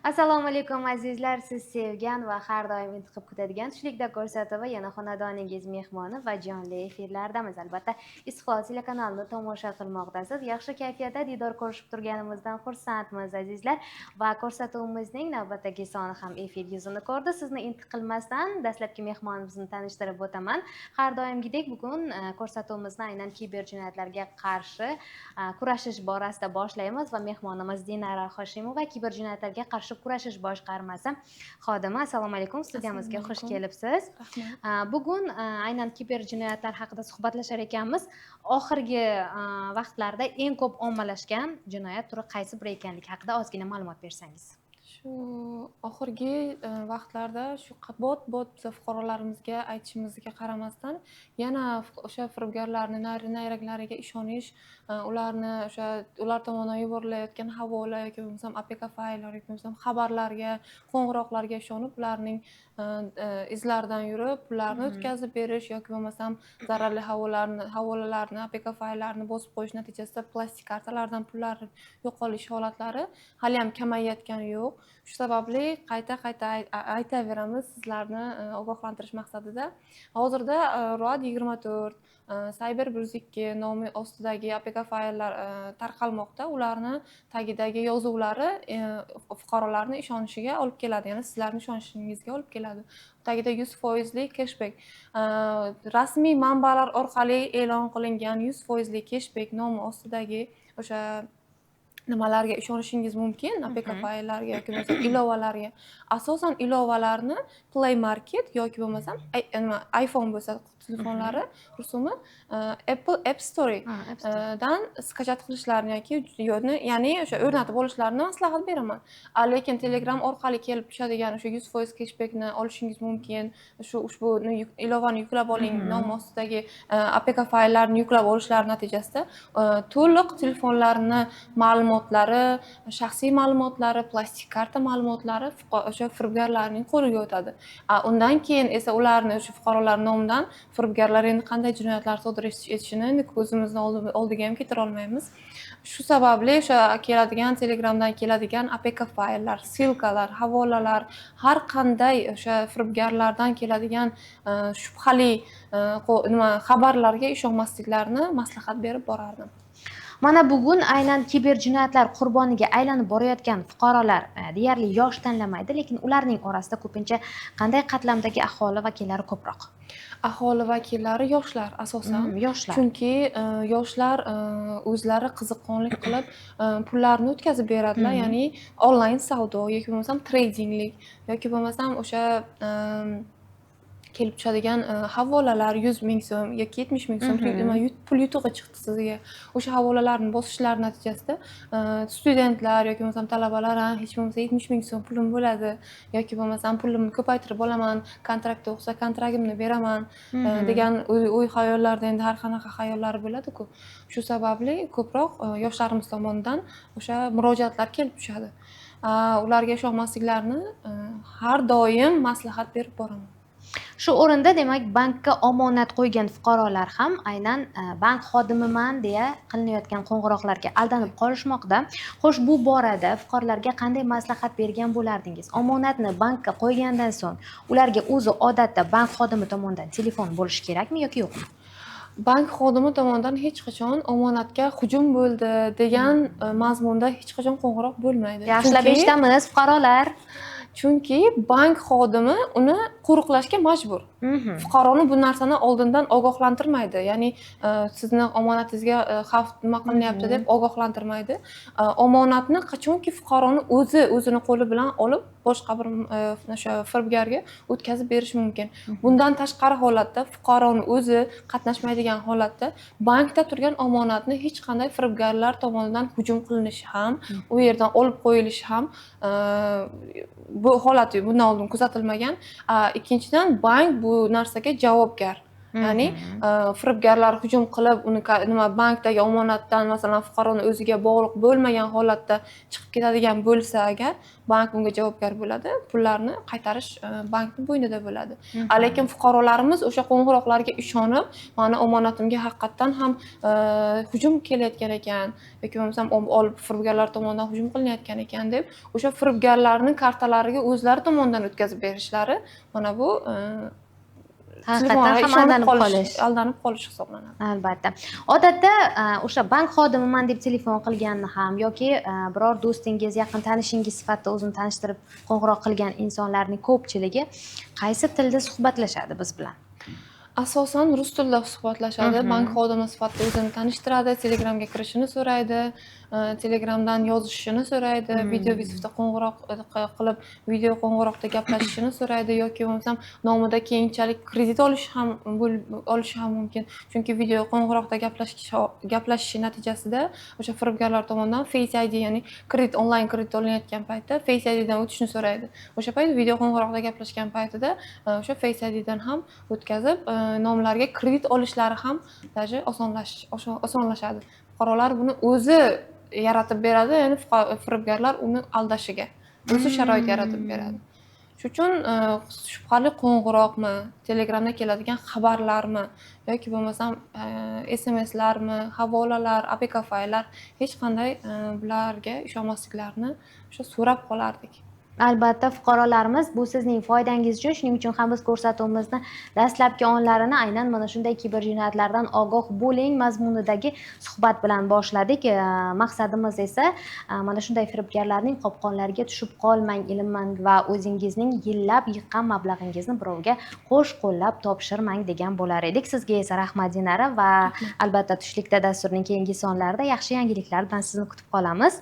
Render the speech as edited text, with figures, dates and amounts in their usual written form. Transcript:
Assalomu alaykum azizlar, siz sevgan va har doim intiqib kutadigan tushlikda ko'rsatuvi yana xonadoningiz mehmoni va jonli efirlardamiz. Albatta, Istiqlol telekanalini tomosha qilmoqdasiz. Yaxshi kayfiyatda diydor ko'rishib turganimizdan xursandmiz azizlar va ko'rsatuvimizning navbatdagi soni ham efir yuzini ko'rdi. Sizni intiq qilmasdan dastlabki mehmonimizni tanishtirib o'taman. Har doimgidek bugun ko'rsatuvimizni aynan kiberjinoyatlarga qarshi kurashish borasida boshlaymiz va mehmonimiz Dinara Hoshimova kiberjinoyatlarga qarshi kurashish boshqarmasi xodimi. Assalomu alaykum, studiyamizga xush kelibsiz. Bugun aynan kiberjinoyatlar haqida suhbatlashar ekanmiz. Oxirgi vaqtlarda eng ko'p ommalashgan jinoyat turi qaysi biri ekanligi haqida ozgina ma'lumot bersangiz. Shu oxirgi vaqtlarda shu bot biza fuqarolarimizga aytishimizga qaramasdan yana o'sha firibgarlarni nayranglariga ishonish, ular tomonidan yuborilayotgan havola yoki bo'lmasam APK fayllar yoki bo'lmasam xabarlarga, qo'ng'iroqlarga ishonib, ularning izlaridan yurib, pullarni o'tkazib berish yoki bo'lmasam zararli havolalarni, APK fayllarni bosib qo'yish natijasida plastik kartalardan pullar yo'qolish holatlari hali ham kamayayotgani yo'q. Shu sababli qayta aytaveramiz sizlarni ogohlantirish maqsadida. Hozirda ROAD 24, Cyber 102 nomi ostidagi APK fayllar tarqalmoqda. Ularni tagidagi yozuvlari fuqarolarni ishonishiga olib keladi, ya'ni sizlarni ishonishingizga olib keladi. Tagida 100% cashback, rasmiy manbalar orqali e'lon qilingan 100% cashback nomi ostidagi o'sha nimalarga ishonishingiz mumkin, APK fayllarga yoki bo'lmasam ilovalarga. Asosan ilovalarni Play Market yoki bo'lmasam iPhone bo'lsa telefonlari rusumi Apple App Store dan skachat qilishlarini yoki ya'ni o'sha o'rnatib olishlarini maslahat beraman. Lekin Telegram orqali kelib tushadigan o'sha 100% cashbackni olishingiz mumkin. Ushbu ilovani yuklab oling nomi ostidagi APK fayllarni yuklab olishlari natijasida to'liq telefonlarni ma'lumotlari, shaxsiy ma'lumotlari, plastik karta ma'lumotlari o'sha firibgarlarning qo'liga o'tadi. Undan keyin esa ularni o'sha fuqarolar nomidan firibgarlar endi qanday jinoyatlar sodir etishini endi ko'zimizni oldiga ham keltira olmaymiz. Shu sababli o'sha Telegramdan keladigan APK fayllar, silkalar, havolalar, har qanday o'sha firibgarlardan keladigan shubhali xabarlarga ishonmasliklarini maslahat berib borardim. Mana bugun aynan kiberjinoyatlar qurboniga aylanib borayotgan fuqarolar deyarli yosh tanlamaydi, lekin ularning orasida ko'pincha qanday qatlamdagi aholi vakillari ko'proq? Aholi vakillari yoshlar asosan. Yoshlar. Chunki yoshlar o'zlari qiziqqonlik qilib pullarni o'tkazib beradilar, ya'ni onlayn savdo yoki bo'lmasam tradinglik yoki bo'lmasam o'sha kelib tushadigan havolalar 100 ming so'm yoki 70 ming so'm pul yutug'i chiqdi sizga. O'sha havolalarni bosishlar natijasida studentlar yoki bo'lmasam talabalar hech bo'lmasa 70 ming so'm pulim bo'ladi yoki bo'lmasam pulimni ko'paytirib olaman, kontraktda o'qisa kontragimni beraman degan o'y xayollarda endi har qanaqa xayollari bo'ladi-ku. Shu sababli ko'proq yoshlarimiz tomonidan o'sha murojaatlar kelib tushadi. Ularga ishonmasliklarini har doim maslahat berib boraman. Shu o'rinda demak bankka omonat qo'ygan fuqarolar ham aynan bank xodimiman deya qilinayotgan qo'ng'iroqlarga aldanib qolishmoqda. Xo'sh, bu borada fuqarolarga qanday maslahat bergan bo'lardingiz? Omonatni bankka qo'ygandan so'ng ularga o'zi odatda bank xodimi tomonidan telefon bo'lishi kerakmi yoki yo'qmi? Bank xodimi tomonidan hech qachon omonatga hujum bo'ldi degan mazmunda hech qachon qo'ng'iroq bo'lmaydi. Yaxshilab eshitamiz fuqarolar. Chunki bank xodimi uni qo'riqlashga majbur. Fuqaroni bu narsani oldindan ogohlantirmaydi. Ya'ni sizni omonatingizga xavf nima qilinyapti deb ogohlantirmaydi. Omonatni qachonki fuqaroni o'zini qo'li bilan olib boshqa bir o'sha firibgarga o'tkazib berish mumkin. Bundan tashqari holatda fuqaroni o'zi qatnashmaydigan holatda bankda turgan omonatni hech qanday firibgarlar tomonidan hujum qilinishi ham, u yerdan olib qo'yilishi ham bu holat bundan oldin kuzatilmagan. Ikkinchidan bank bu narsaga javobgar. Ya'ni firibgarlar hujum qilib, uni nima bankdagi omonatdan masalan fuqaroni o'ziga bog'liq bo'lmagan holatda chiqib ketadigan bo'lsa agar, bank unga javobgar bo'ladi. Pullarni qaytarish bankning bo'ynida bo'ladi. Lekin fuqarolarimiz o'sha qo'ng'iroqlarga ishonib, mani omonatimga haqiqatdan ham hujum kelayotgan ekan yoki bo'lmasam firibgarlar tomonidan hujum qilinayotgan ekan deb, o'sha firibgarlarning kartalariga o'zlari tomonidan o'tkazib berishlari mana bu haqiqatan ham aldanib qolish hisoblanadi. Albatta. Odatda o'sha bank xodimiman deb telefon qilganni ham yoki biror do'stingiz, yaqin tanishingiz sifatida o'zini tanishtirib qo'ng'iroq qilgan insonlarning ko'pchiligi qaysi tilda suhbatlashadi biz bilan? Asosan rus tilida suhbatlashadi. Bank xodimi sifatida o'zini tanishtiradi, Telegramga kirishini so'raydi, Telegramdan yozishini so'raydi, video vizitda qo'ng'iroq qilib, video qo'ng'iroqda gaplashishini so'raydi yoki bo'lmasam nomida keyinchalik kredit olishi ham mumkin. Chunki video qo'ng'iroqda gaplashishi natijasida o'sha firibgarlar tomonidan Face ID, ya'ni onlayn kredit olinayotgan paytda Face ID dan o'tishni so'raydi. O'sha payt video qo'ng'iroqda gaplashgan paytida o'sha Face ID dan ham o'tkazib, nomlarga kredit olishlari ham даже osonlashadi. Fuqarolar buni o'zi yaratib beradi, ya'ni firibgarlar uni aldashiga o'zi sharoit yaratib beradi. Shuning uchun shubhali qo'ng'iroqmi, Telegramda keladigan xabarlarmi yoki bo'lmasam SMSlarmi, havolalar, APK fayllar hech qanday bularga ishonmasliklarini o'sha so'rab qolardik. Albatta, fuqarolarimiz bu sizning foydangiz uchun, shuning uchun ham biz ko'rsatuvimizni dastlabki onlarini aynan mana shunday kiberjinoyatlardan ogoh bo'ling mazmunidagi suhbat bilan boshladik. Maqsadimiz esa mana shunday firibgarlarning qopqonlariga tushib qolmang, ilinmang va o'zingizning yillab yiqqan mablag'ingizni birovga qo'sh qo'llab topshirmang degan bo'lar edik. Sizga esa rahmat Dinara va albatta Tushlikda dasturning keyingi sonlarida yaxshi yangiliklar bilan sizni kutib qolamiz.